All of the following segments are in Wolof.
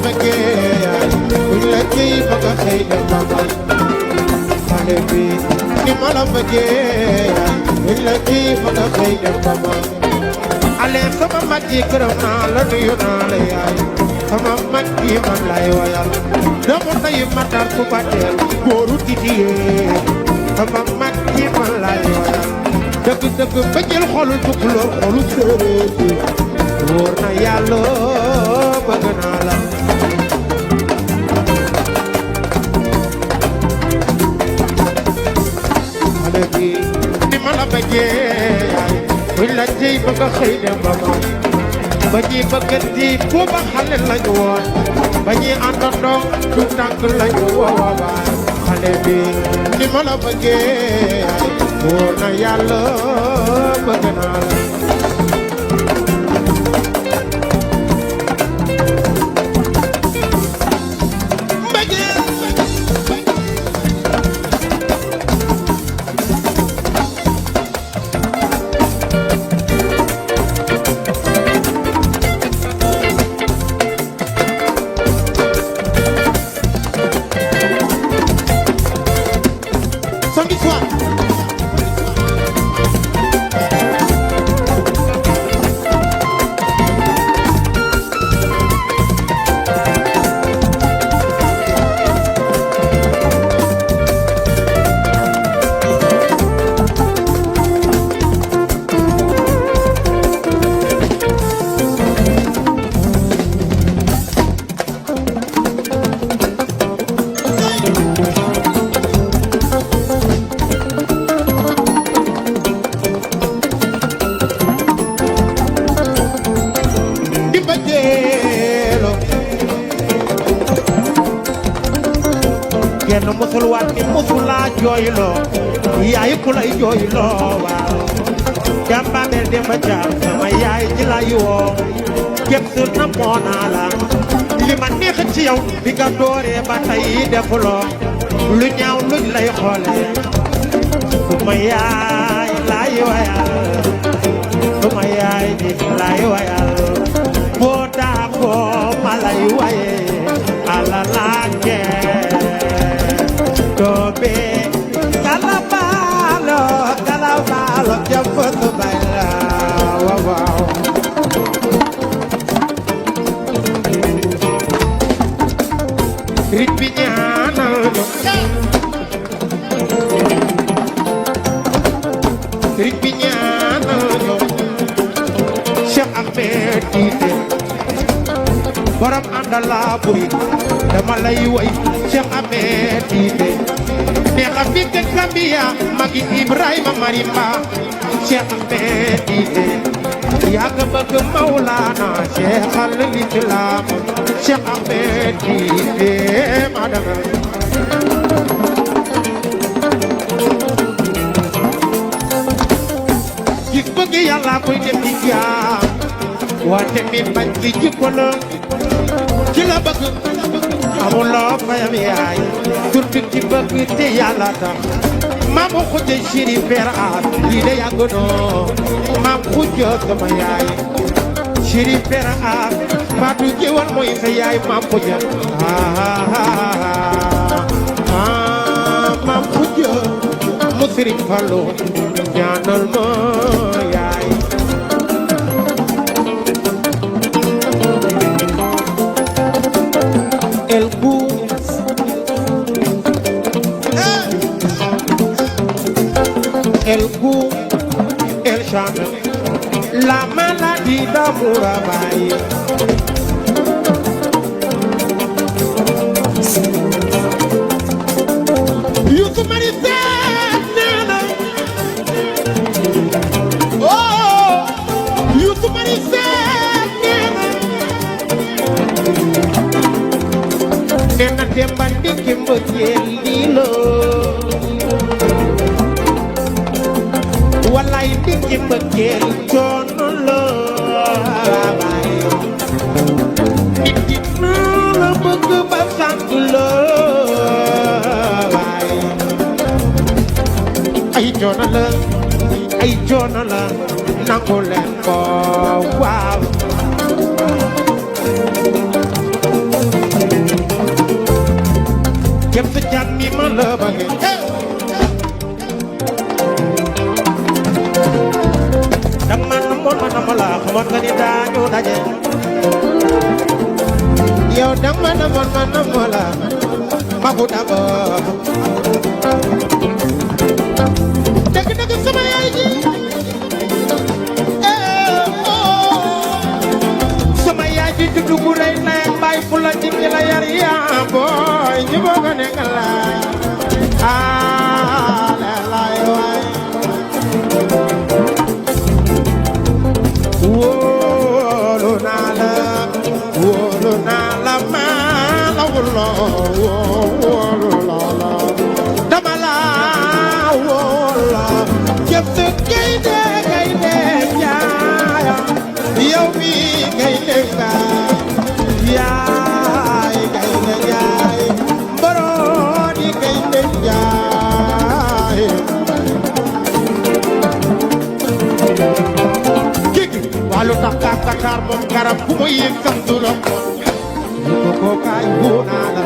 bëggee buñ la ciy bëgg a xëy dem ba man xale bi ni ma la bëggee buñ la ciy bëgg a xëy dem ba man ale sama mag ji gërëm naa la nuyu naa la yaay sama mag ji man lay wayal dama tay matar ku bateel góoru titiyee sama mag ji man lay wayal dëgg dëgg ba jël xolu tukulóor xolu séeréer bi wóor na yàlla bëgg naa la xale bi ni ma la bëggee yaay buñ la ciy bëgg a xëy dem ba ma ba ñuy bëggante booba xale lañu woon ba ñuy àndandoo du tànk lañu woowaay xale bi ni ma la bëggee wóor na yàlla bëgg naa la kenn musul waat ni musul laa jooyloo yaay ku lay jooyloo waaw jàmbaameel Demba Jaar sama yaay ji lay woo képp su na moo naa la li ma neex ci yow bi nga dooree ba tey defuloo lu ñaaw luñ lay xoolee suma yaay lay wayal suma yaay ji lay wayal boo daakoo ma lay waye ala laake Tobe kalabalo kalabalo jafoto baila wow wow Ripiñana Ripiñana Cheikh Ahmed Tidiane borom andala buri dama lay way Cheikh Ahmed Tidiane ne xafike Gambia magi Ibrahima Marimba Cheikh Ahmed Tidiane yàgg bëgg Mawlana Cheikh al-Islam Cheikh Ahmed Tidiane madama gis bëgg Yàlla koy def ci jaam wante min bañ ci jikko la ci la bëgg amuloo fayam yaay surtout ci bëgg te Yàlla tax maam xujja chéri père aat lii de yàgg noo maam xujja sama yaay chéri père aat Fatou Jéwal mooy sa yaay maam xujja maam xujja mu Sëriñ Fallu ñaanal ma yaay el bus el bus el chante la maladie d'amour à bailler Youssou Marissé nena oh Youssou Marissé nena Demba ndiki mbëggeel lii la wallaay ndiki mbëggeel coono la nit ki naa la bëgg ba sant la ay coono la nangu leen ko waaw ma la bëgg dang ma namoon ma nam la xamoon nga ni daañu daje yow dang ma namoon ma nam la ma bu dabo dëgg dëgg sama yaay ji sama yaay ji juddu bu rëy na bay fu la ci la yar yaa booy ñu bëgg a nekk la la lay waay wóolu naa la maa la wóolu la dama la wóolu jëf te gaynde jaaya yow mi gaynde nga yaay gaynde jaay mborodi gaynde jaay kiki walu tax Dakar moom garab bu ma yéeg sax du la ko kaay wóonaa la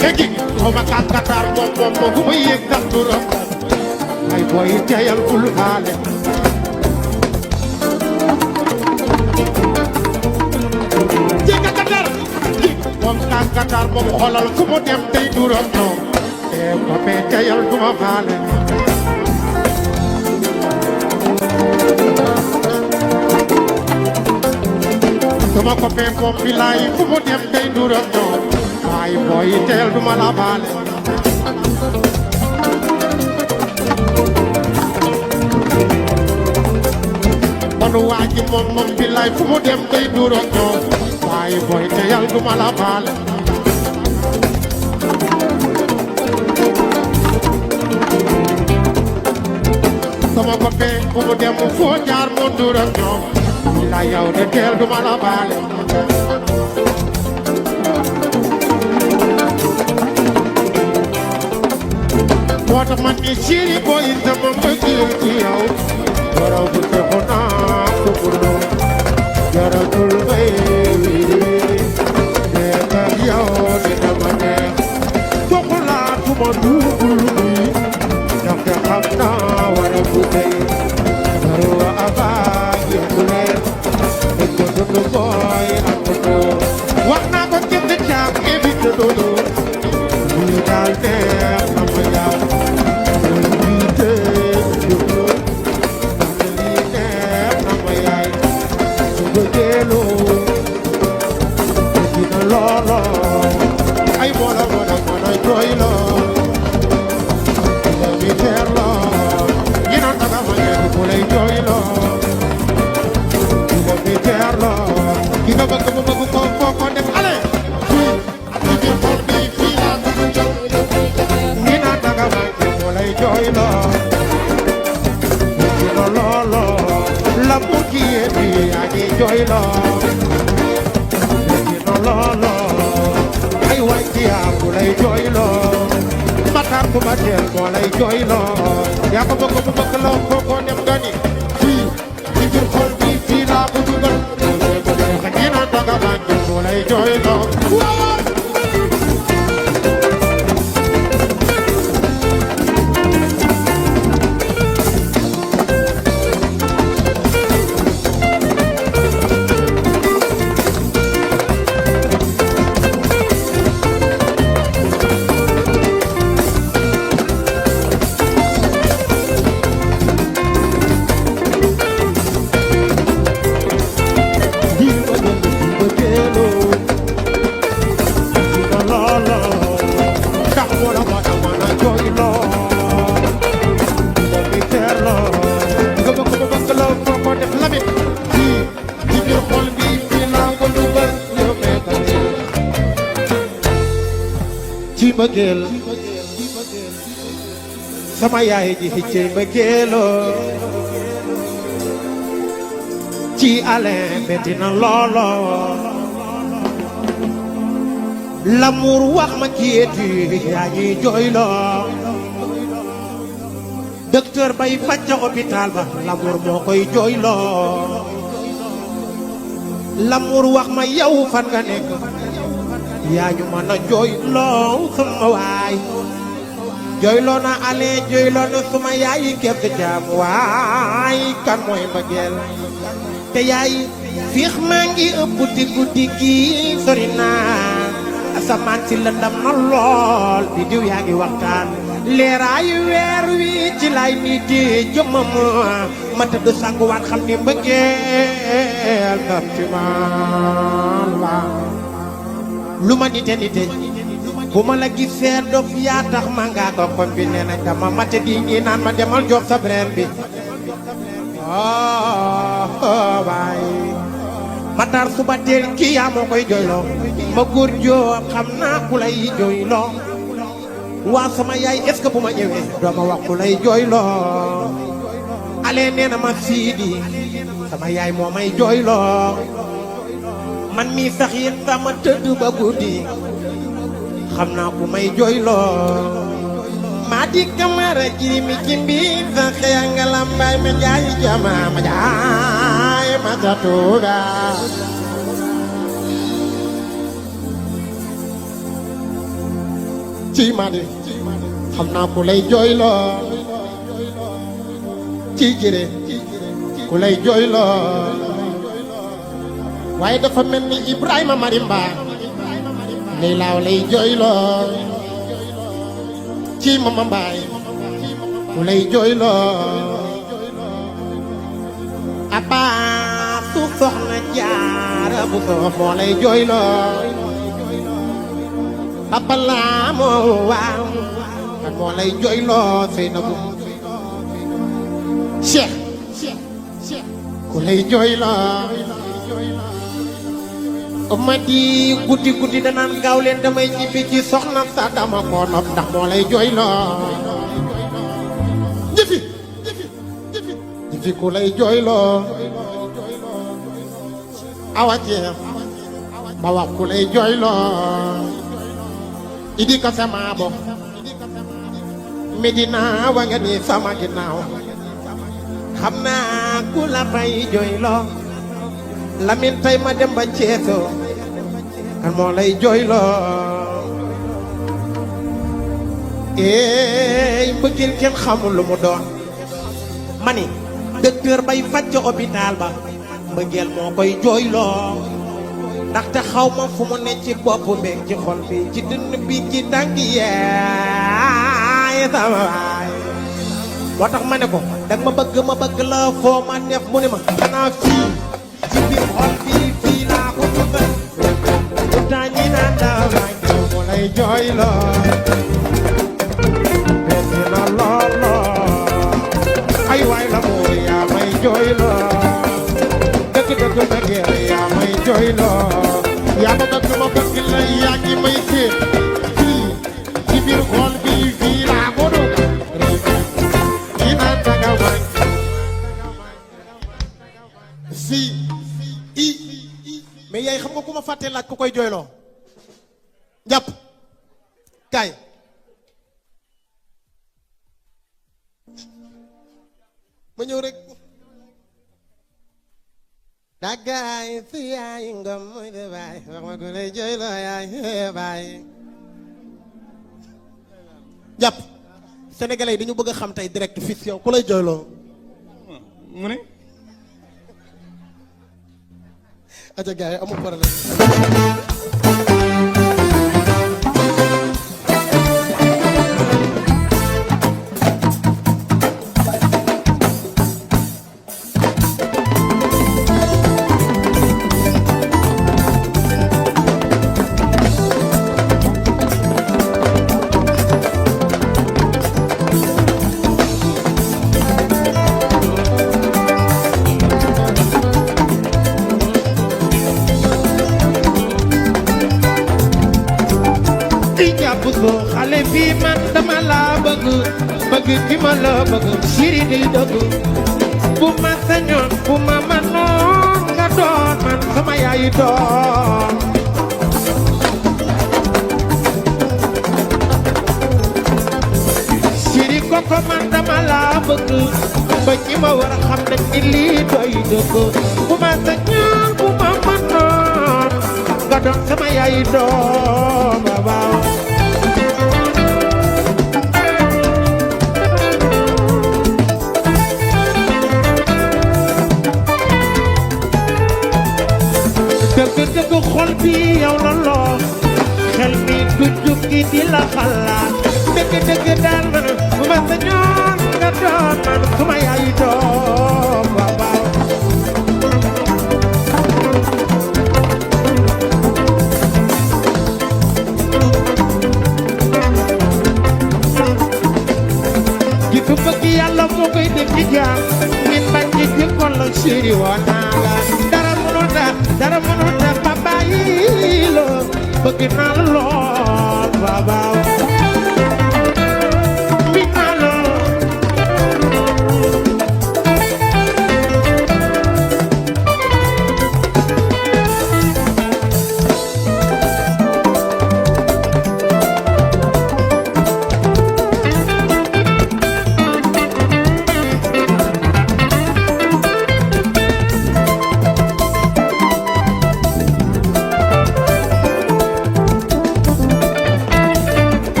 kiki xaw ma Dakar moom bu ma yéeg sax du la ay boy teyal bul xaale jika Qatar moom xoolal fu mu dem tey duram ñoom te ko be teyal duma xaale sama ko be moom bilaay fu mu dem tey duram ñoom ay boy teyal duma la xaale waaji moom billaay fu mu dem day duro ñoom waaye boy te yal duma la baal sama copain fu mu dem foo jaar mu duro ñoom billaay yow de teel duma la baal moo tax man ni chéri boy sama mbëggeel ci yow waraw bu teexu naa ko burdo jaratul bay nekk ak yow dina ma neex soxlaatuma duubul bi ndaxte xam naa wara bu tey waroo abaa yëngu leen dëgg dund booy ak dund wax naa ko jënd caag évite dodo lii daal neex na ma yow ay bola bola bola joy lo mi terlo yino taga mane bola joy lo mi terlo kika bëgg ko def ale ci xol bi fi la yino taga mane bola joy lo lo la mu ki bi ani joy lo lo ay way ci bu lay joy lo matar ko matel ko lay joy lo ya ko bëgg lo ko dem gani fi ci bir xol bi fi la ko dugal xina daga man ko lay joy lo ci mbëggeel sama yaay ji ci mbëggeeloo ci Alain metti na loolo l'amour wax ma kiyeti yaa ñuy jooyloo docteur bay faj ca hôpital ba l'amour moo koy jooyloo l'amour wax ma yow fan nga nekk yaa ñu mën a jooy loo sama waay jooy loo na ale jooy loo na suma yaay képp jaam waay kan mooy mbëggeel te yaay fiix maa ngi ëpp di guddi gi sori naa asamaan si lëndam na lool bi diw yaa ngi waxtaan leeraayu weer wi ci lay nit di jëmmam ma tëdd sanguwaat xam ni mbëggeel daf ci man waa lu ma nite bu ma la gisee dof yaa tax ma ngaa ko kon bi nee nañ dama mate di ñi naan ma demal jox sa breen bi waay Matar suba teel kii yaa moo koy jooyloo ma góor joo xam naa ku lay jooyloo waa sama yaay est-ce que bu ma ñëwee doo ma wax ku lay jooyloo ale nee na ma siidi sama yaay moo may jooyloo man mii sax yéen sama tëdd ba guddi xam naa ku may jooyloo maa di kamara jirimi jimbi sa xëya nga lambaay ma jaay jama ma jaay ma sa tuuga ci ma di xam naa ku lay jooyloo ci jire ku lay jooyloo waaye dafa mel ni Ibrahima Marimba lay laaw lay jooyloo ci mama mbaay ku lay jooyloo aba su soxna jaara bu soof moo lay jooyloo papa laa moo waaw kan moo lay jooyloo Seynabu Cheikh ku lay jooyloo ma di guddi danaan gaaw leen damay ñibbi ci soxna sa dama ko nopp ndax moo lay jooyloo jëfi ku lay jooyloo awa jeex ma wax ku lay jooyloo idi ka sama bo Medina wa nga ni sama ginnaaw xam naa ku la fay jooyloo Lamin tay ma dem ba Ceeso kan moo lay jooyloo mbëggeel kenn xamul lu mu doon mani docteur bay faj ca hôpital ba mbëggeel moo koy jooyloo ndaxte xaw ma fu mu ne ci bopp beeg ci xol bi ci dënn bi ci tànk yaay sama waay moo tax ma ne ko dag ma bëgg la foo ma def mu ne ma xanaa fii ci biir xol bi fii laa ko bëgg pourtant ñi naan damay mu lay jooyloo metti na lool ay waay la mu yaa may jooyloo dëgg yaa may jooyloo yaa ma bëgg ma bëgg la yaa ngi may séet fii ci biir xol bi fii laa ko dugg ñi naan daga waay fii mais yaay xam nga ku ma fàtte laaj ku koy jooyloo jàpp kaay ma ñëw rek dagaay su yaay ngam mooy de baay wax ma ku lay jooyloo yaay baay jàpp sénégalais yi dañu bëgg a xam tey direct fii yow ku lay jooyloo mu ne aja gaay amul problème xale bi man dama la bëgg gi ma la bëgg siri di dëgg bu ma sañoon bu ma mënoon nga doon man sama yaay doon siri koko man dama la bëgg ba ñi ma war a xam ne ni lii doy dëgg bu ma sañoon bu ma noon nga doon sama yaay doom waaw dëgg xol bi yow la loo xel mi du jukki di la xalaat dëgg daal man bu ma sañoon nga doon man suma yaay doom waaw jitu bëgg yàlla moo koy def ci jaam min bañ ci jikko la siri woon naa la dara mënul tax ma bàyyi la bëgg naa la lool waaw mbir naa la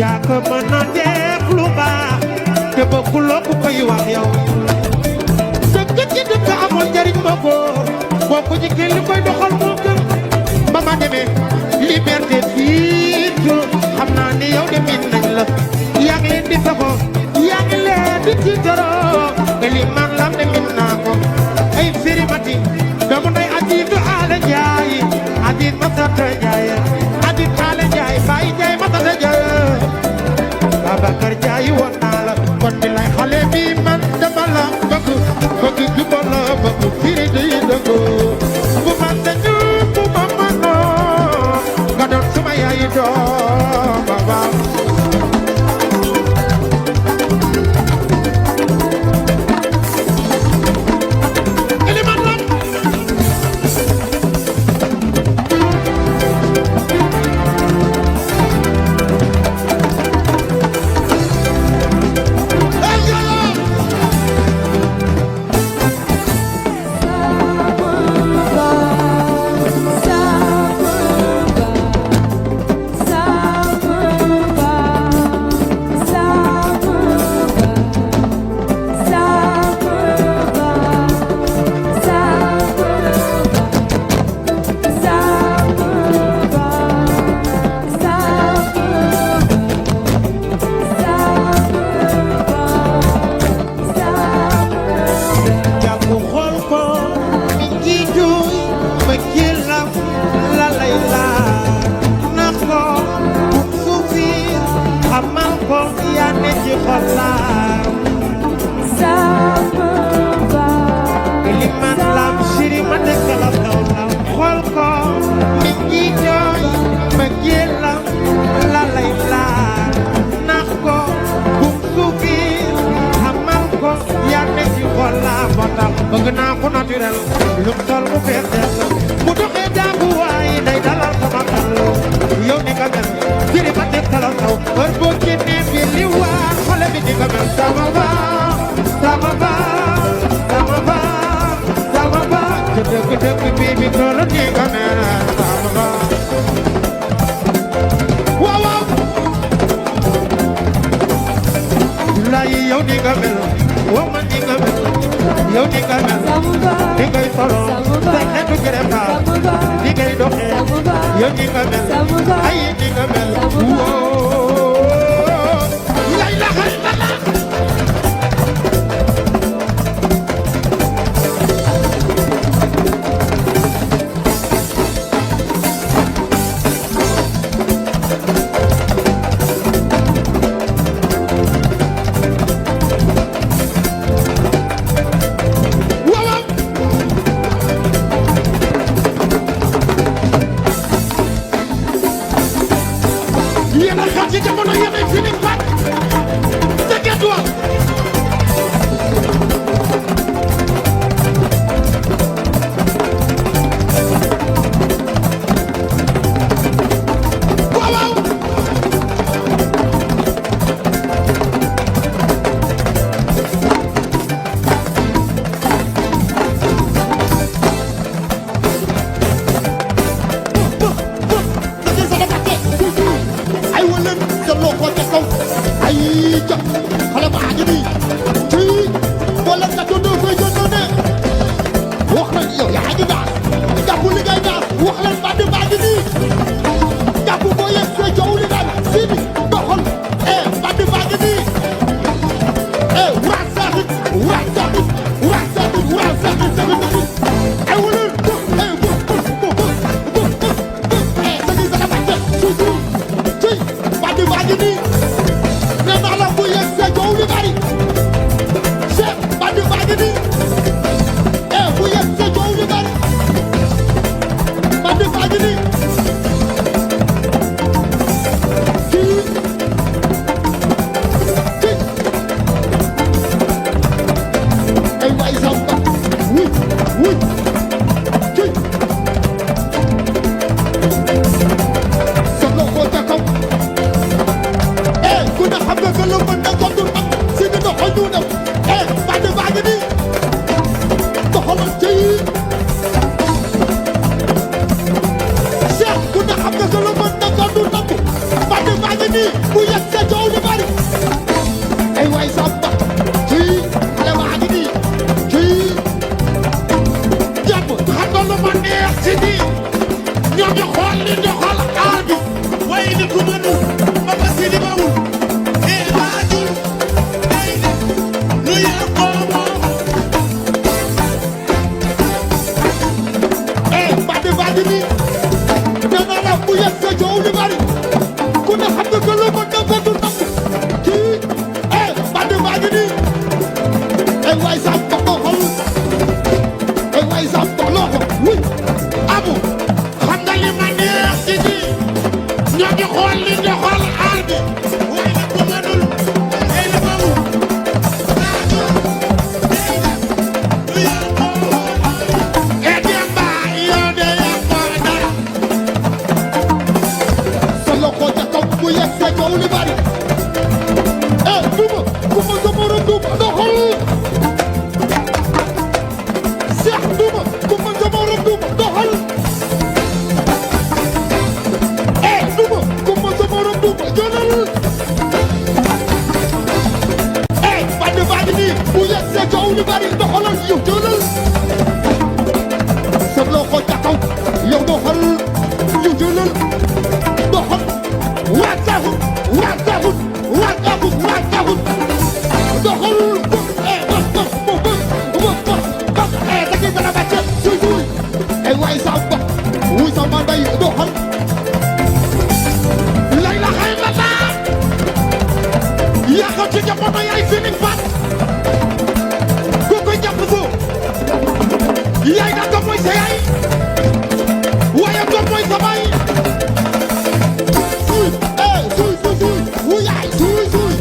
yaa ko mën a def lu baax te bëgguloo ku koy wax yow dëkk ci dëkk amul njariñ ma góor bokku ci kenn li koy doxal moo gën ba ma demee liberté fii xam naa ni yow de min nañ la yaa ngi leen di safo yaa ngi leen di tiitaroo te li man lam de min naa ko ay férimati doomu nday ajiitu aala njaay bëgg naa ko naturel lum sol mu fees del mu doxee jaagu waay day dalal sama xel yow ni nga mel jëri ma teg tala saw heure boo génnee bi li waa xale bi ni nga mel sama ba sama ba sama ba sama ba te dëgg dëgg bi bi tolo ni nga mel sama ba waaw waaw lay yow ni nga mel woo ma ni nga mel yow ni nga mel ni ngay solo say xeetu gërëma ni ngay doxee yow ni nga mel ay ni nga mel woo la ilaha illallah ci jamono yéen ay fini pat te gerte waaw waaw xale ba ngi nii ci wala nga doon fay doon ne wax na yow yaa ngi daas jàpp li ngay daas wax leen bandi baa ngi nii jàpp boo yegg fee jow li daal si bi doxal bandi baa ngi nii waa saxit waa saxit waa saxit waa saxit saxit ay wala saxit sa bàcce suusu ci bandi baa ngi nii nee naa la bu yegg fee jow li bari chef bandi baa ngi nii bu yegg fee jow li bari bandi baa ngi nii kii ay waay samba wuy wuy kii sa loxo ca kaw ku ne xam nga que lu mën na ko du am si ni doxal ñu dem bandi baa ngi nii doxalal ci Cheikh ku ne xam nga que lu mën na ko du am bandi baa ngi nii bu yegg sa coow li bari ay waay samba ci xale baa ngi nii ci jàpp xam nga lu ma neex ci nii ñoo ngi xool li doxal aar bi waaye ni ku mënul ba ba si di bawul bu yegg sa coow li bari ku ne xam nga que lu mën na ko du nangu kii bandi baa ngi nii ay waay sam ba doxal ay waay sam ba loxo wuy amu xam nga li ma neex ci nii ñoo ngi xool li doxal aar bi waaye nag bu mënul ay la bawu bu yegg sa coow li bari duma ku ma sa morom duma doxal Cheikh duma ku ma sa morom duma doxal duma ku ma sa morom duma jëlal bandi baa ngi nii bu yegg sa coow li bari doxalal yow jëlal sa loxo ca kaw yow doxal yow jëlal doxal waa taxut waa taxut waa taxut waa taxut doxal dagi dara bàcce suy suy ay waay sa bopp wuy sama ndey doxal lay la xay la laa yaa ko ci jamono yaay fini fat ku koy jàpp foo yaay na ko mooy sa yaay waaye ko mooy sa baay suy suy suy wuy yaay suy suy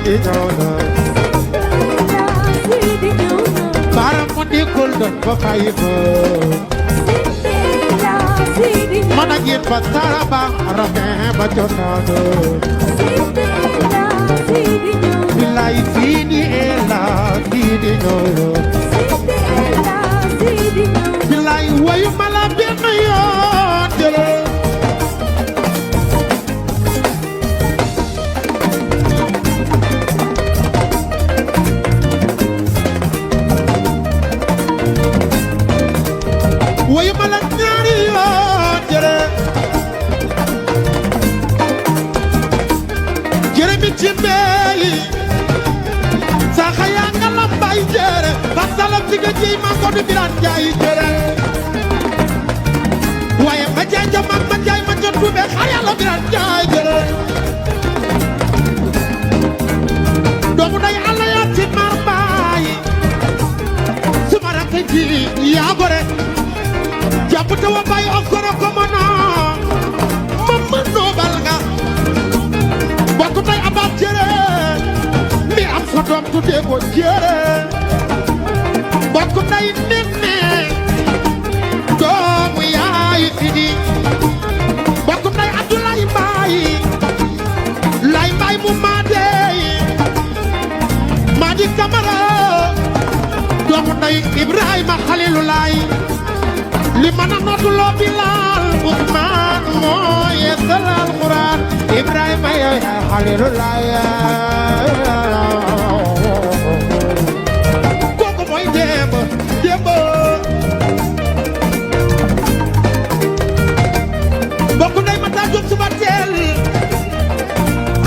Sidi ñëw na baram mu di kul doon ba fay ko man ak yéen ba saraba rafet ba cosaano billaay Sidi ela Sidi ñëw na billaay wayu mala benn yoon jële wayu mala ñaari yoon jële jëre mi ci mbeyi sa xaya nga lambay jëre ba salam ci nga jiy ma ko du biran jaay jëre waaye ma jaay ja ma jaay ma jot tube xar yàlla biran jaay jëre doomu day alla yaa ci mar baay suma rakk ji yaa gore jàpp te wa baay okoro ko mana ma mënoo bal nga bokk tay abaat jëre mi am sa doom tuddee ko jëre bokk tay nit ne doomu yaay Sidi bokk tay Abdoulaye Mbaye lay Mbaye mu maadeey Madi Camara doomu tay Ibrahima Khalilu Laay li mën a nodduloo Bilal Usmaan moo yeesal Alxuraan Ibrahima yow yaay Khalilu Laay kooku mooy démb bokk ndey ma taa jóg suba teel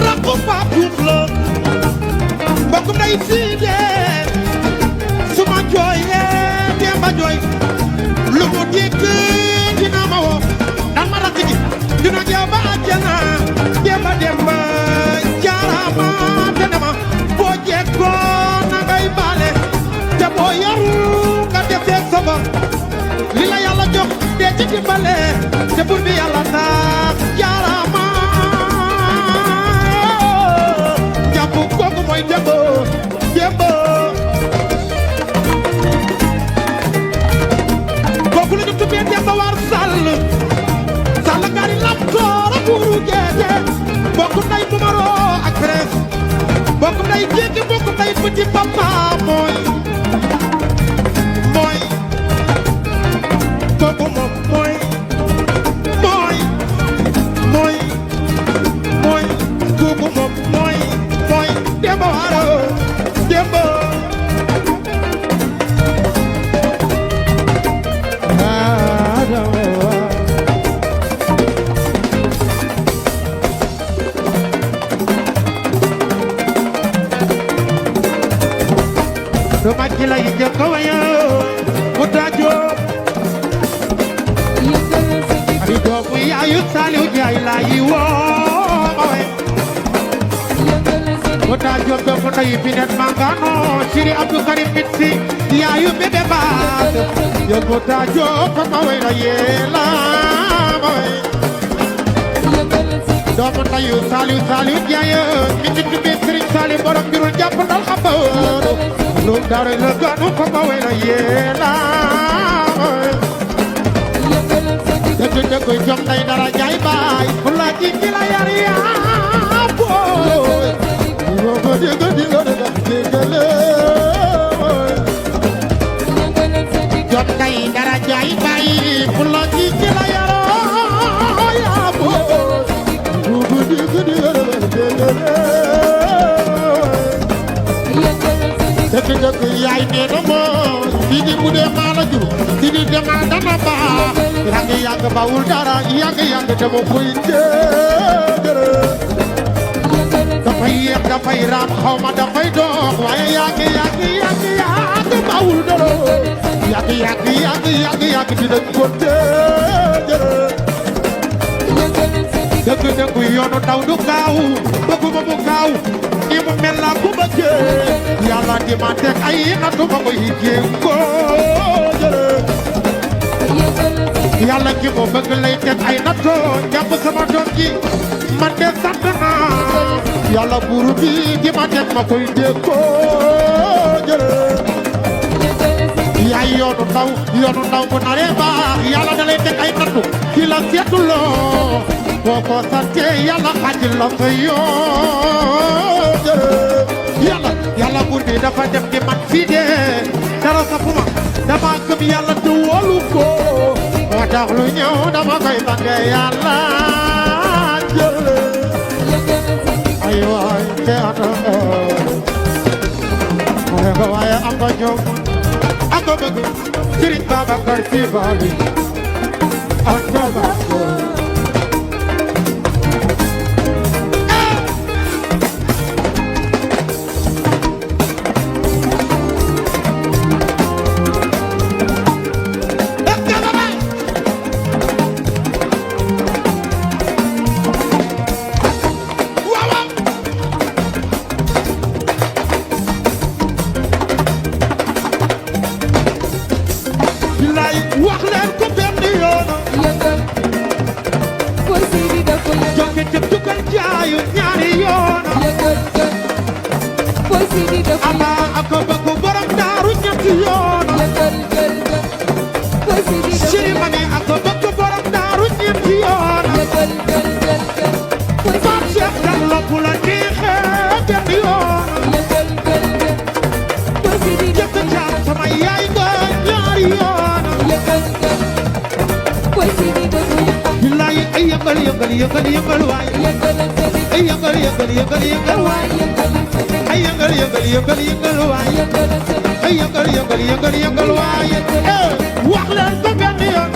rakku Paap Juuf la bokk ndey Siide suma jooyee démba jooy lu mu dégg dina ma woo ndax ma rakk ji dina jeew ba àjjana démba jaaraama te ne ma boo jekkoon na ngay baale te boo yaru nga defee sa bopp li la yàlla jox dee ci dimbale te bur bi yàlla tax jaaraama jàpp kooku mooy démb kooku la ñu tuddee Demba War Sall ngari lam toora buuru jeete bokk nday Momaro ak Prince bokk nday Jéegi bokk nday Petit Papa mooy kooku moom mooy kooku moom mooy Demba War Demba do makki la yinja kawaya mutajo ari do mu yaayu Saliou Ndiaye la yi wo mawe mutajo be ko tay binet mangano Siri Abdou Karim Mitsi yaayu bebe ba yo mutajo ko mawe la yela mawe do mo tayu Saliou Ndiaye mi ci be Serigne Saliou borom birul japp dal xabaro lu dara la ganu ko ma wéra yéena dëgg koy jom day dara jaay baay ku la ci ki la yar yaa booy wo ko dégg di lo da déggale jom day dara jaay baay ku la ci ki la yar yaa booy wo ko dégg di lo da déggale dëgg yaay nee na moo Sidi bu dee maa la jur Sidi demal dana baax yàgg bawul dara yàgg dama koy jëgërë dafay yéex dafay raam xaw ma dafay dox waaye yàgg bawul dara yàgg dinañ ko jëgërë dëgg yoonu daw du gaaw bëgguma mu gaaw ni mu mel la ku bëggee yàlla di ma teg ay nattu ma koy jéego jëre yàlla ki mu bëgg lay teg ay nattu jàpp sama doom ji man de sant naa yàlla buur bi di ma dem ma koy déggoo jël yaay yoonu ndaw bu naree baax yàlla da lay teg ay nattu ki la seetuloo boo ko sante yàlla xajil la sa yoo jël yàlla buur bi dafa def di man fii de dara safuma dama gëm yàlla te wóolu ko moo tax lu ñëw dama koy sante yàlla jël ay waay te ata waaye am nga jom ak ko bëgg Serigne Babacar Sy Bali ak ko bëgg yëngal waay ay yëngal waay ay yëngal waay ay yëngal waay wax leen ko benn yoon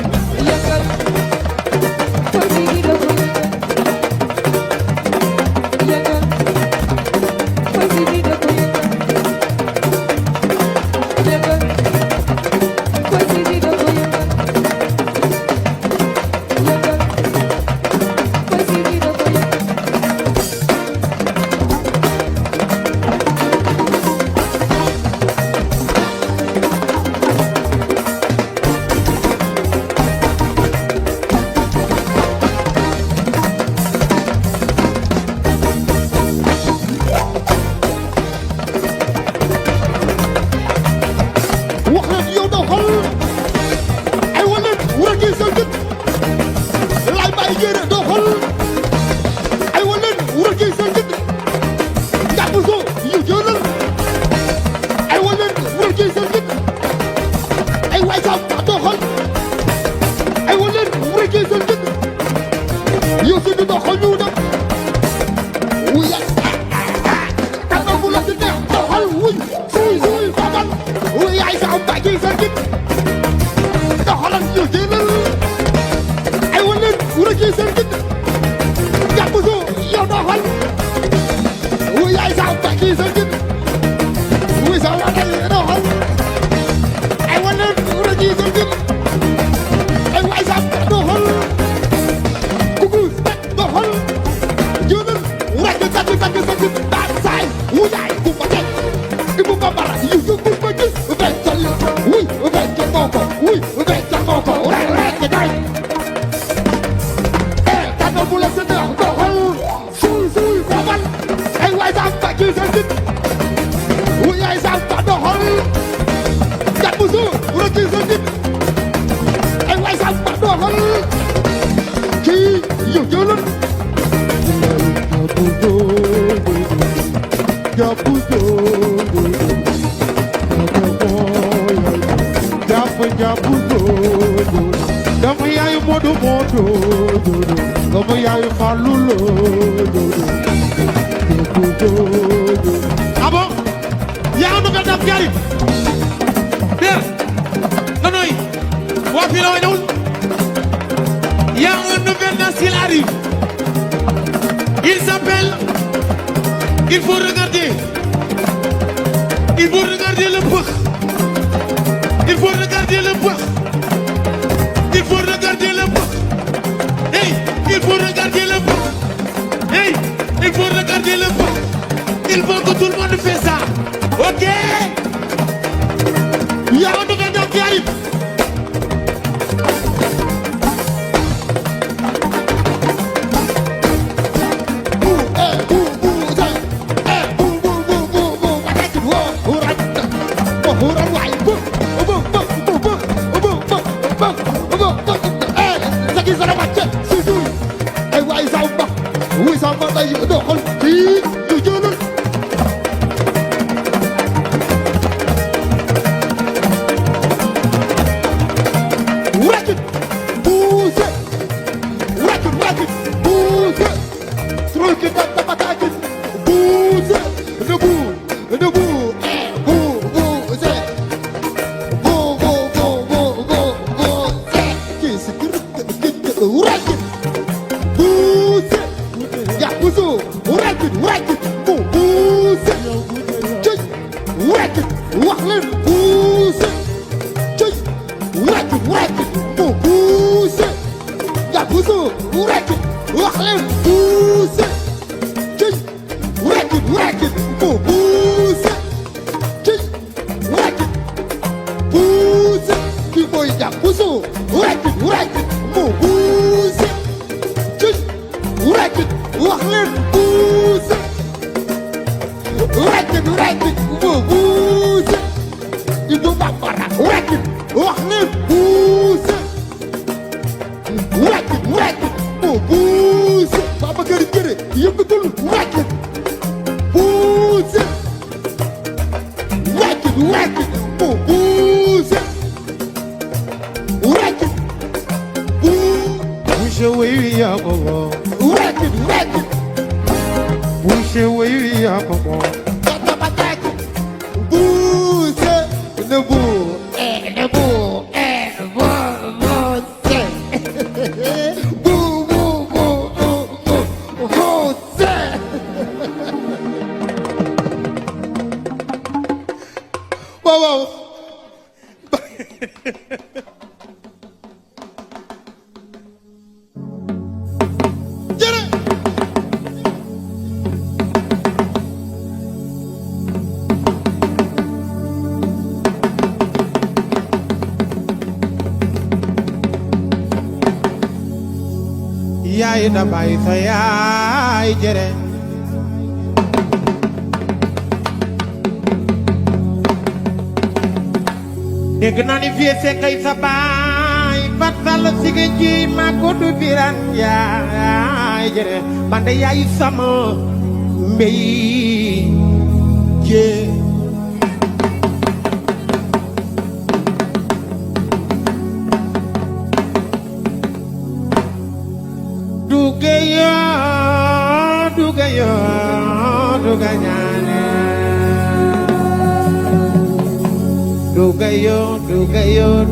day doxal fii ñu jëlal racket pousse racket pousse truc de patate pousse debout yaay da bay sa yaay jere dégg naa ni fii se kay sa baay fatal sige ji ma ko du biran yaay jere man de yaay sama mbey je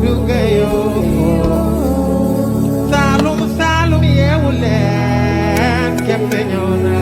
Dugayo Salum yeewu leen kembe ñëw na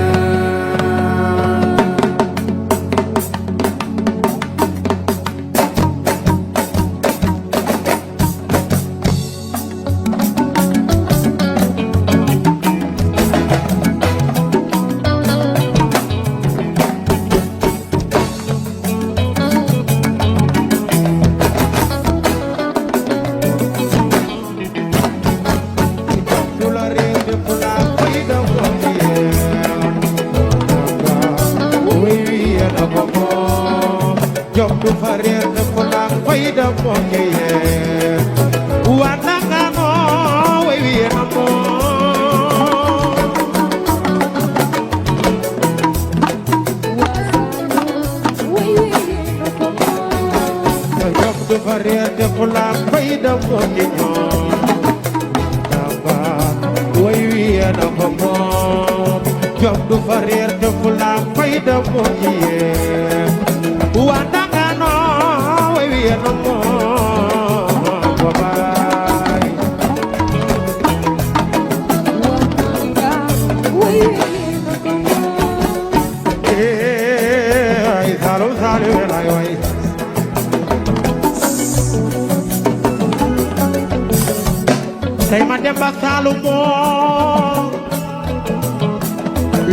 tey ma dem ba Salomo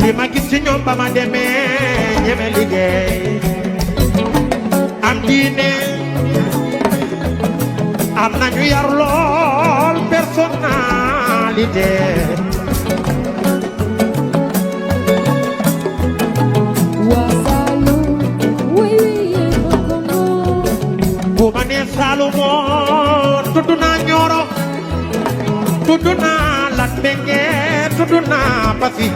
li ma gis ci ñoom ba ma demee ñeme liggéey am diine am nañu yar lool personnalité bu ma nee Salomo tudd naa Nioro tudd naa Lat Mingué tudd naa Passy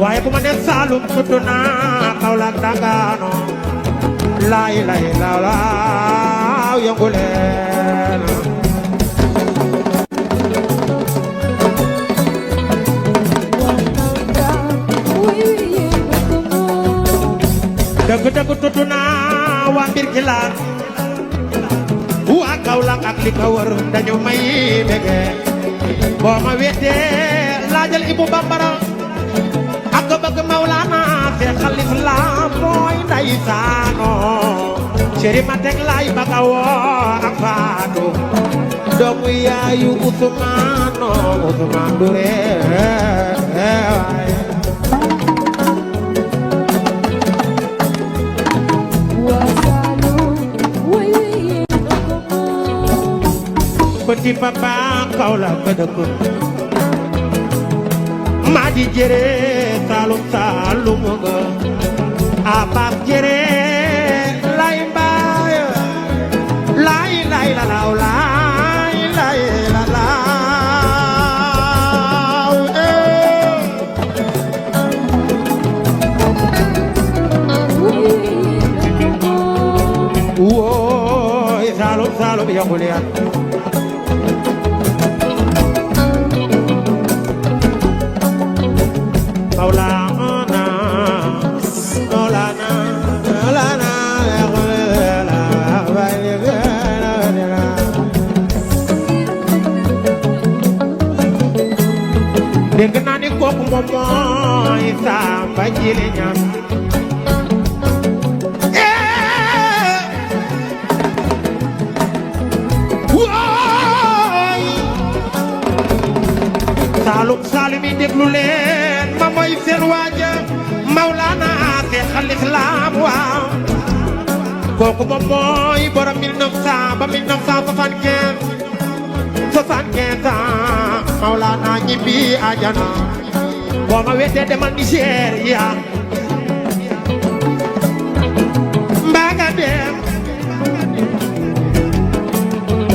waaye bu ma ne Saalum tudd naa Kaolack Dagano lay lay laaw yëngu leen dëgg-dëgg tudd naa waa Mbirkilaan waa Kaolack ak li ko wër dañu may bege boo ma weddee laajal Ibu Bambara ak bëgg Mawlana Seex Xalif la mooy ndeysaano ceri ma teg lay baga woo ak Faatu doomu yaayu Usmaano Usmaan Dure waay petit papa Kaolack ba dëkk maa di jëre Saalum Saalum nga abaab jëre lay mbaay lay lay la laaw lay lay la laaw wooy Saalum Saalum yaqul ya Maulana Maulana Maulana dégg naa ni kooku moom mooy Samba Jili Ñam waay Saalum Saalum yi déglu leen ma mooy seen waaja Mawlana Seex al Islaam waaw kooku moom mooy borom 1900 ba 1975 75 ans Mawlana ñibbi àjjana boo ma weetee demal Nigéria mbaa nga dem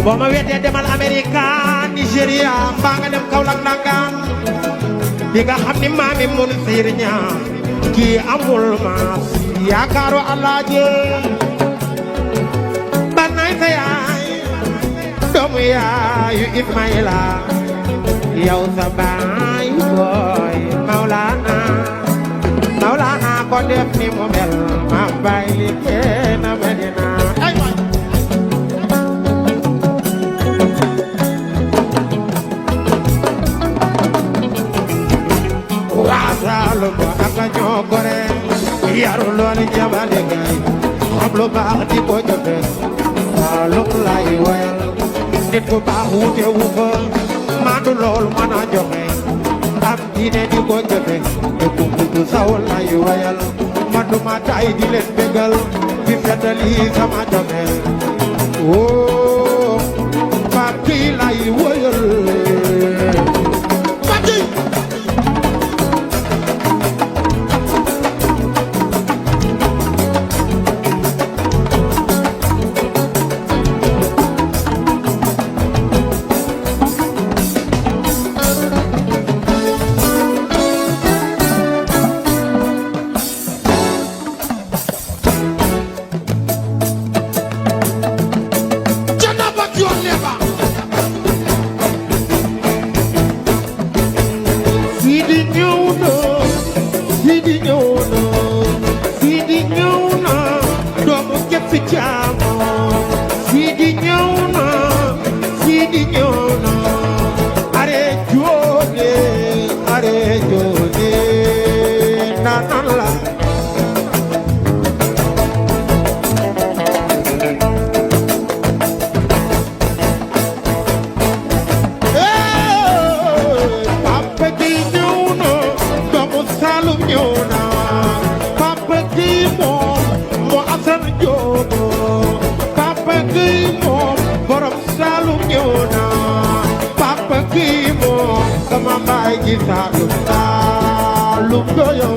boo ma weetee demal Amerika Nigéria mbaa nga dem Kaolack Ndangaan di nga xam ni maami Munsiir Ñaŋ kii amul maas yaakaaru Alaaji banaay sa yaay doomu yaayu Ismaïla yow sa baay booy Mawlana Mawlana ko def ni mu mel ma bay li kenn Medina ay waay waa Saalum ak ñoo gore yaru loolu jabale gaay xam lu baax di ko jëfe Saalum lay wayal nit ku baax wuute wu fa maandu loolu mën a joxe am diine di ko jëfe te ku du saw lay wayal man du ma tay di leen bégal di feddali sama joxe woo Pape kii lay wayal Saalum doyo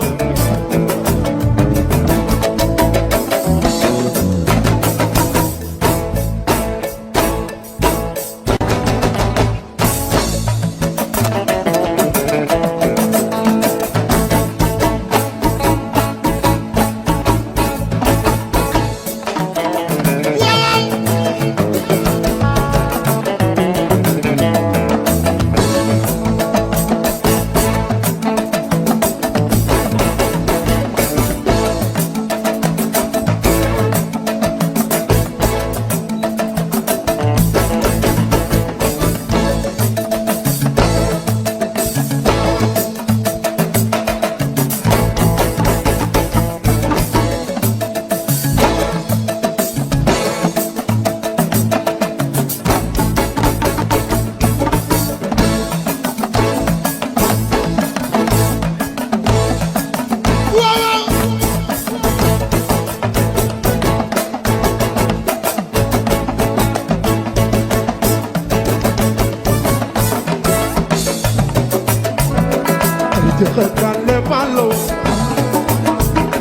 arjaka gale malo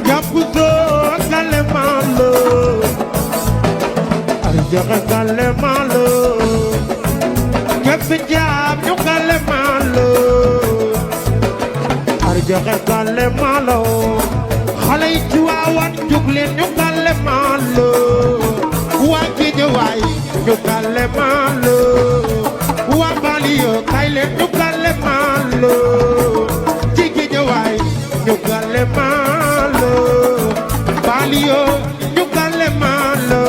yapuzo gale malo arjaka gale malo kefi jam ñu gale malo arjaka gale malo xale yi ci waawan jóg leen ñu gale malo waa Géejawaay ñu gale malo waa Banlieue kay leen ñu gale malo ci Géejawaay ñu gale malo Banlieue ñu gale malo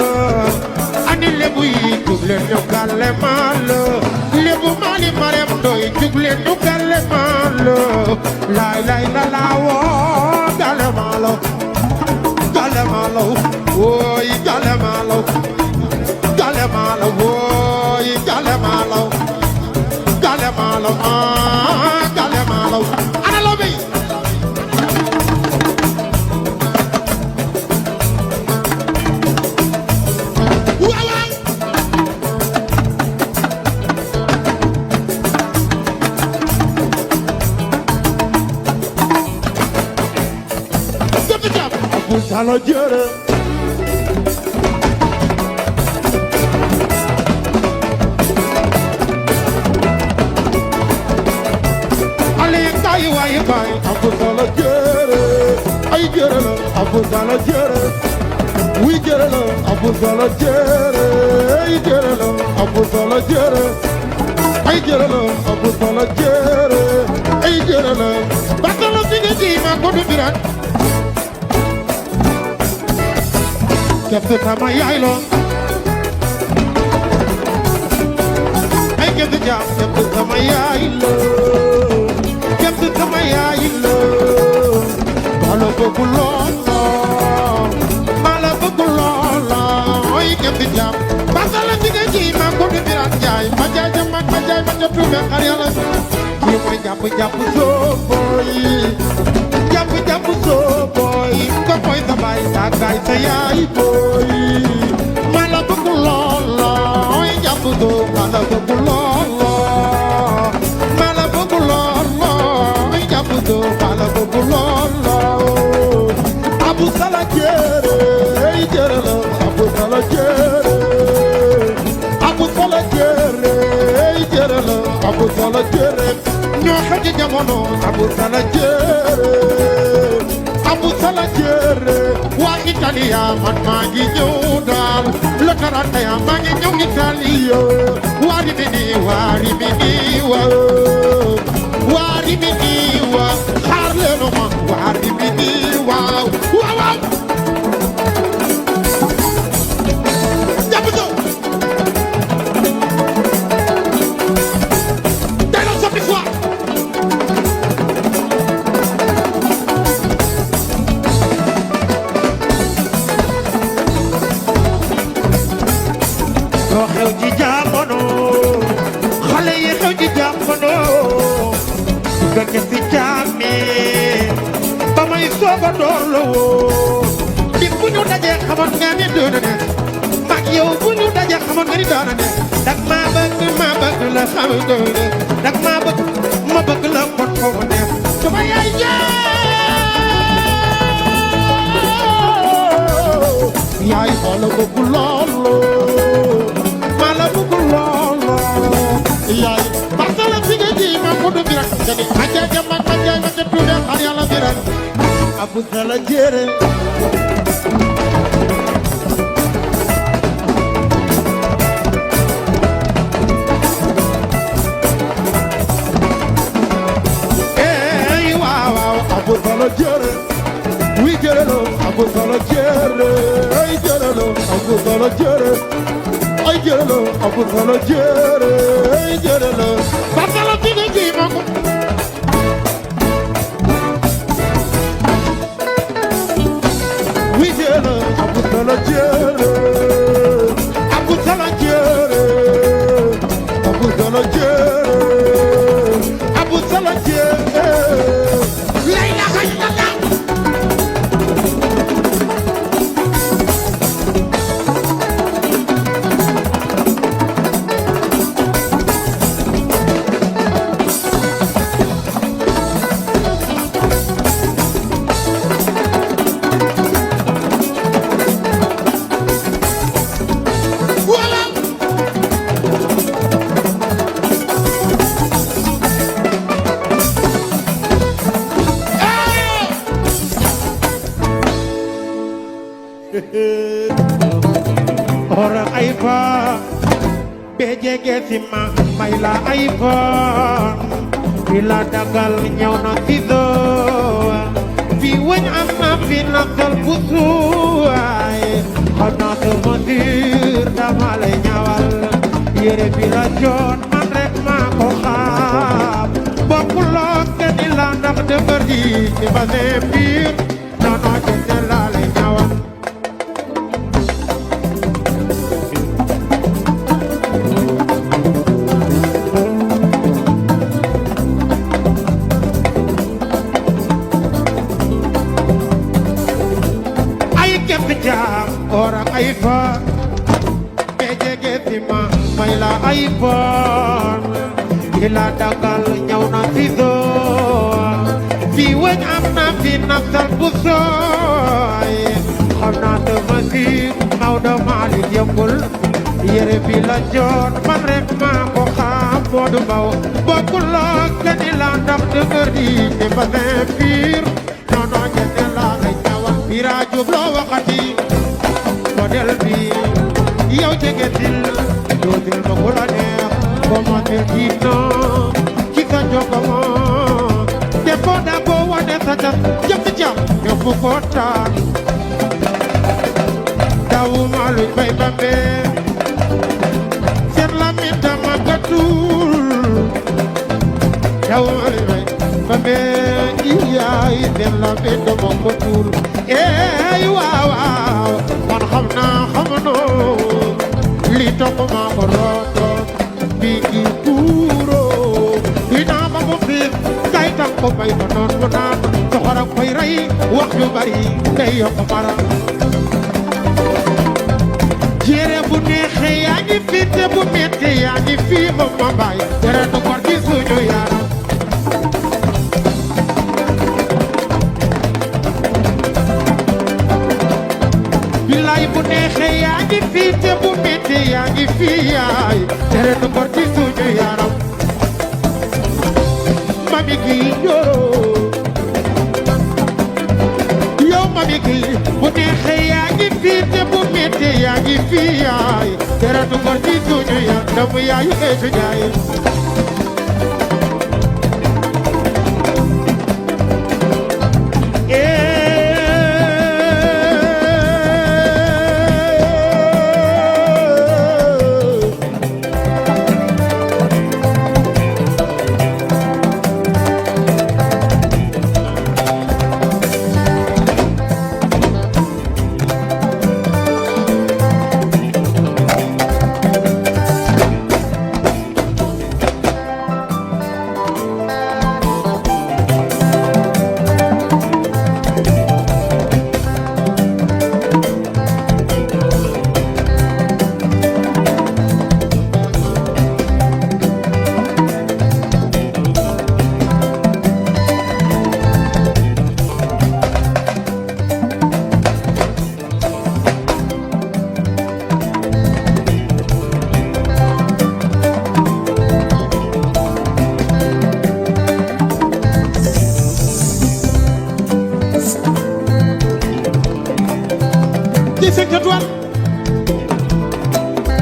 ani lebu yi jóg leen ñu gale malo lebu Mali Marème Ndoye jóg leen ñu gale malo lay lay la la woo gale malo gale malo woy gale malo gale malo woy gale malo gale malo gale malo ana lobi waaw dëgg jàpp bu sala jëre ay waay baay abu sala jëre ay jëre la abu sala jëre wi jëre la abu sala jëre ay jëre la abu sala jëre ay jëre la abu sala jëre ay jëre la batalo sige ji ma ko du biran kefte sama yaay lo ay kefte jam kefte sama yaay lo kefte sama yaay lo malo bëgg loolo malo bëgg loolo ay kefte jam batalo sige ji ma ko du biran jaay ma jaay ma jaay ma jottu be xar yàlla kii mooy jàpp soo boy jàpp soo boy ko boy sa baay sa gaay sa yaay boy malo bëgg loolo ay jàpp soo malo bëgg loolo malo bëgg loolo ay jàpp soo malo bëgg loolo abu sala jere ay jere la abu sala jere abu sala jere ay jere la abu sala jere ñoo xaji jamono abu sala jere abu sala jere waa Italia man maa ngi ñëw daal le 31 maa ngi ñëw Italia waari mi nii waari mi nii wa waari mi nii wa xaar leen ma waari mi nii waaw waaw waaw jàpp so day doon soppi fois loo xew ci jamono xale yi xew ci jamono gëj fi jàmmi ba may soog a door la woo di bu ñu dajee xamoon nga ni doona ne mag yow bu ñu dajee xamoon nga ni doona ne dak maa bëgg la xam doona dak maa bëgg ma bëgg la kon foo ne sama yaay yaay xoola bëgg loolu mala bëgg loolu yaay basala fi nga ji ma ko do bi rek jadi aja ma ca tuude xar yàlla bi rek abu sala jere ey waaw abu sala jere wi jere lo abu sala jere ay jere lo abu sala jere ay jere lo abu sala jere ay jere lo basala fi nga ji ma ko wi jere abu sala jere abu sala jere abu sala jere abu sala jere la ilaha illallah Orang ay fa be jege si ma may la ay fa bila dagal ñëw na fi do fi wañ am na fi nakal busu ay xanaa sama dir dama lay ñawal yére bi la joon man rek maa ko xam bokkuloo kenn la ndax dëgër ji ci bassin biir nono jënde la lay ñawal orang aifa bejege sima mayla aifon ila dagal ñaw na fi do fi weñ am na fi nafsal busoy xana de masi mawdo mali yëmbul yere bi la joon man rek ma ko xam bodu baw bokul ak ni la ndax de di te bassin pur nono jene la lay ñawal bira jublo waxati model bi yow jege til dootil ma ko la neex ko ma te dino ci sa jogo mo te ko da ko wane sa tas jëm jam te fu ko taan dawu malu bay bambe sen la mi dama gatul dawu malu bay bambe iyaay sen la mi dama gatul ey waaw waaw man xam naa xamanoo li topp maa ko rooto bii ki tuuroo dinaa ba mu xiir kay tax ko bay ba noon mu naan soxor ak koy rey wax yu bari day yokk mara jere bu neexee yaa ngi fii te bu metti yaa ngi fii moom ma baay tere du kor ci suñu yaram bilaay bu neexee yaa ngi fii te bu metti yaa ngi fii yaay tere du kor ci suñu yaram mami gi yoroo yow mami gi bu neexee yaa ngi fii te bu metti yaa ngi fii yaay tere du kor ci suñu yaram doomu yaayu eesu jaay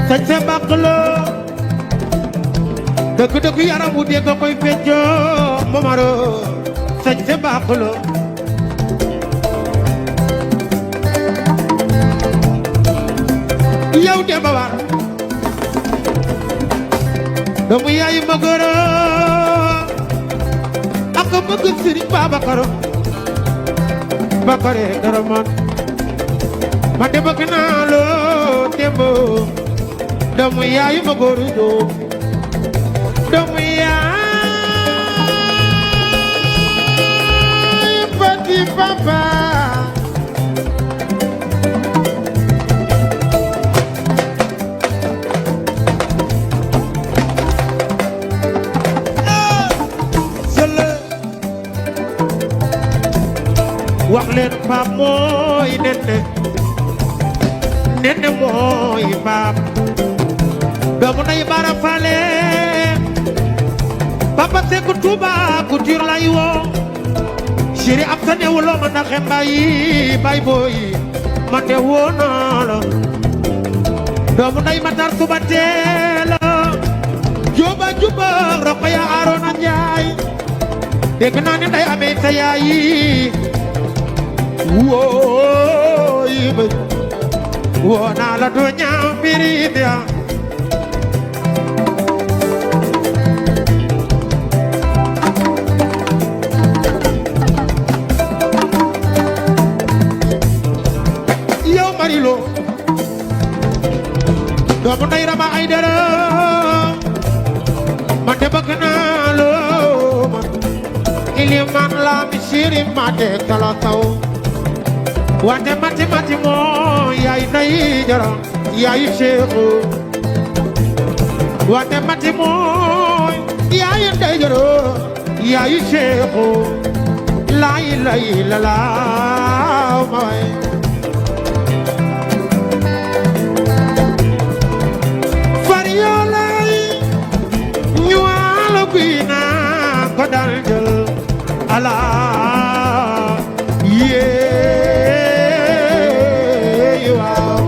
sañ sa bàq la dëgg dëgg yaram wu dee nga koy feccoo momaro sañ sa bàq la yow de ba war doomu yaay ma gëra ak bëgg Sëriñ Babacar Bakare dara man de bëgg naa loo démb doomu yaay ma góoru joo doomu yaay petit papa wax leen Paap mooy nenne mooy Paap doomu nay Bara Fale Papa Seku Touba Couture lay woo chéri ab sa newuloo ma ndaxe mbayi bay boy man de woo naa la doomu nday matar suba teela juba juba Rokhaya Arona Njaay dégg naa ne nday amee sa yaayi wooy ba woo naa la doo ñaaw birit ya yow Marilo doomu nday Rama Aydara man de bëgg naa loo man iliman la mi siri ma de kala taw wante mati moo yaay nday jara yaay Seexu wante mati moo yaay nday jara yaay Seexu lay la may ko dal jël ala yee waaw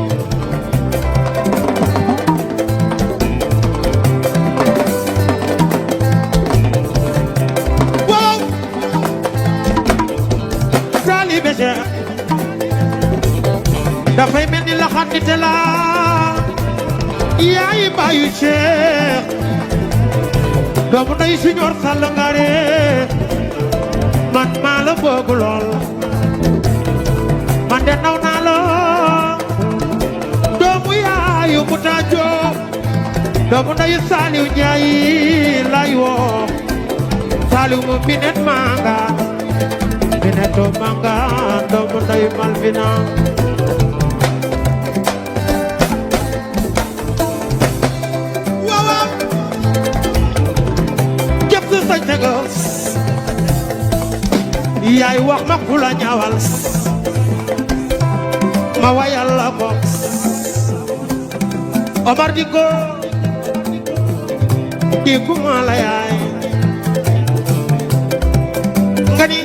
wow sali bese dafay mel ni la xandite la yaay bayu Cheikh doomu nday Siñoor Sall Ngare man maa la bëgg lool man de naw naa la doomu yaayu Muta Joob doomu nday Saaliw Njaay lay woo Saaliw mu binet manga bineto manga doomu nday Malvina yaay wax ma ku la ñaawal ma wayal la ko Omar di ko ma la yaay nga ni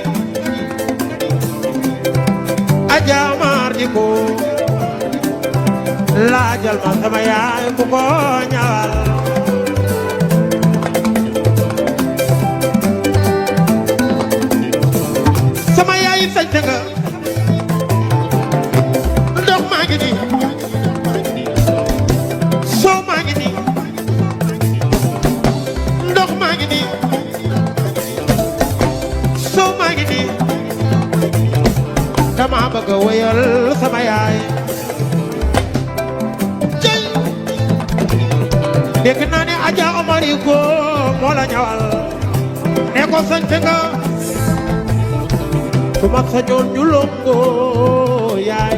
Aja Omar di ko laajal ma sama yaay ku ko ñaawal sama yaay sañ nga ndox maa ngi nii soo maa ngi nii ndox maa ngi nii soo maa ngi nii dama bëgg a wéyal sama yaay jëy dégg naa ne Aja Omar yi ko moo la ñawal ne ko sañ nga su ma sañoon ñu longo yaay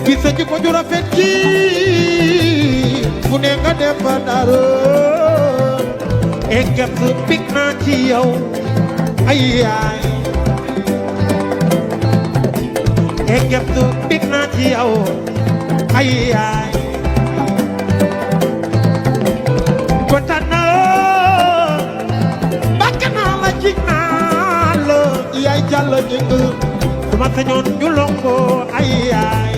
gis sa jikko ju rafet ji fu ne nga def fa dara engem su big naa ci yow ay yaay engem su big naa ci yow ay yaay kontaan naa yaay Jàllo jëng su ma sañoon ñu longo ay yaay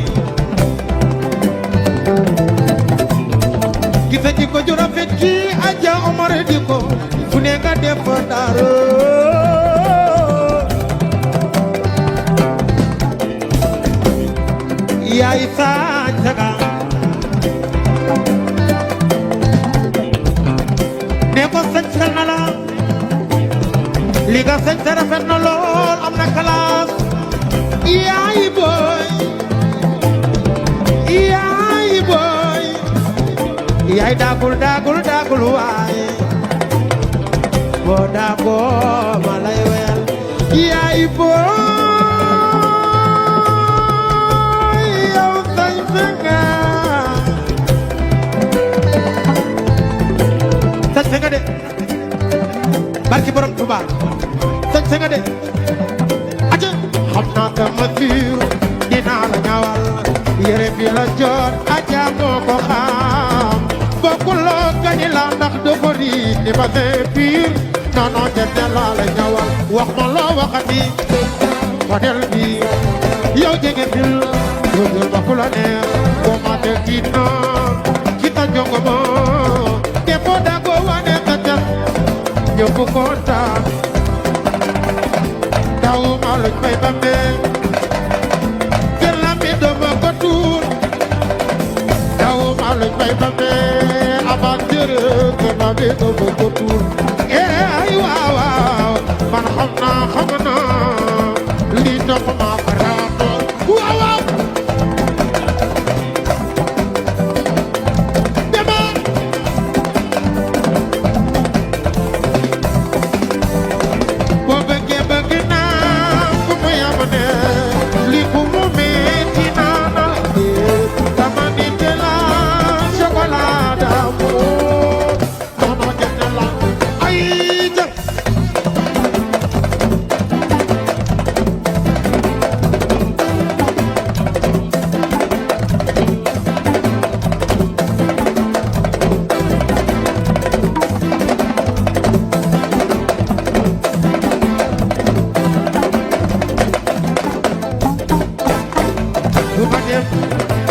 gisa ji ko ju rafet ji Aja Omar di ko fu ne nga def dara yaay sañ saga ne ko sañ sal na la li nga sañ sa rafet na lool am na kalaas yaay booy yaay daagul waaye boo daagoo ma lay wel yaay booy yow sañ nga de barki borom Tuubaa sañ nga de aja xam naa sama fiir dinaa la ñawal yére bi la jot Aja moo ko xam bokkuloo gañi la ndax dafa riit ni ba see fiir non non jette laa la ñawal wax ma loo waxati Fadel bi yow jege bil dóor ba ku la neex boo ma te kiina kita jongo mo te foo dago wane ka tax ñëpp kontaan taw ma luñ bay bambe gën la mi dama ko tuur taw ma luñ bay bambe aventure gën la mi dama ko tuur ay waaw waaw man xam naa lii topp ma ko rawato waaw waaw dema boo bëggee bëgg naa fu mu yam ne lii fu mu metti naa na dama nit la chocolat d'amour nono jënd la ay jëf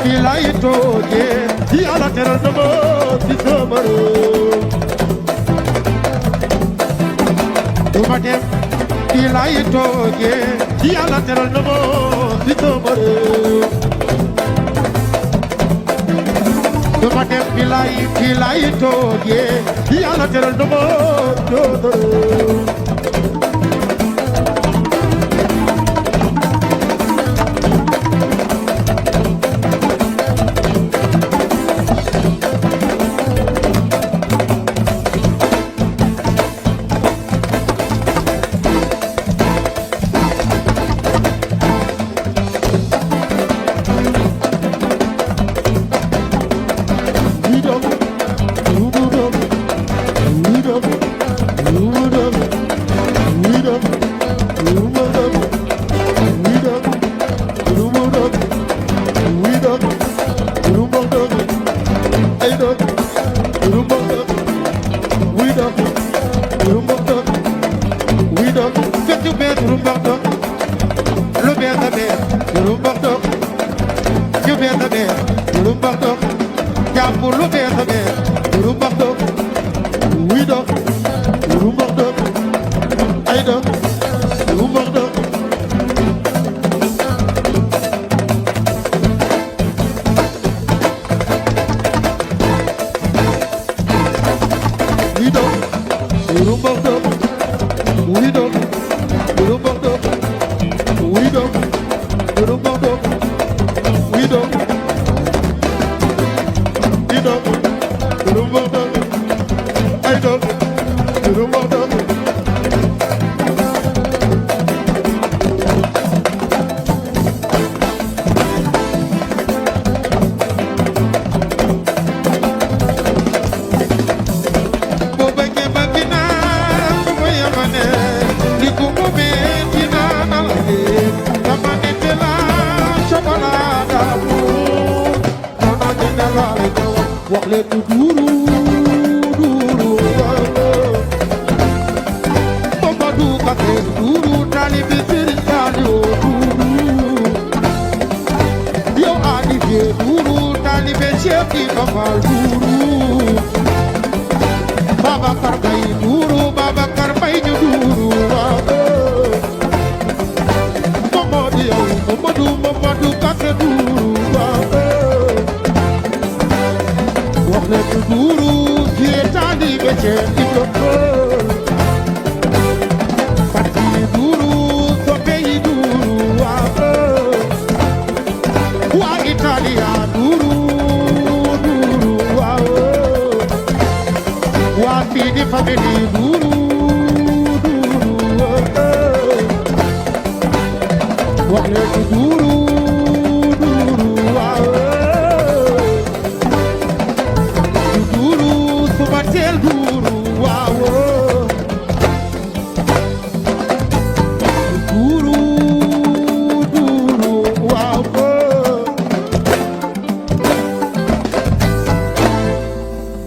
fii laay toogee yàlla teral na ma ci sama réew du ma dem fii laay toogee yàlla teral na ma ci sama réew du ma dem fii laay toogee yàlla teral na ma ci sama réew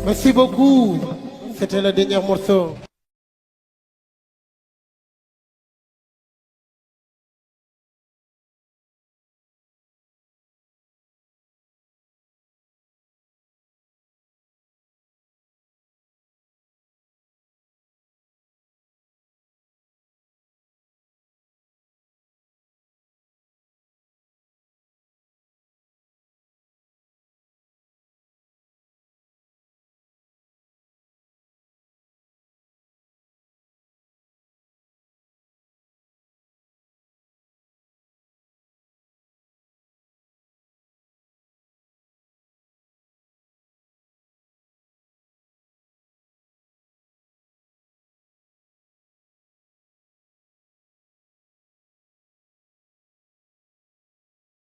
Merci beaucoup. C'était le dernier morceau.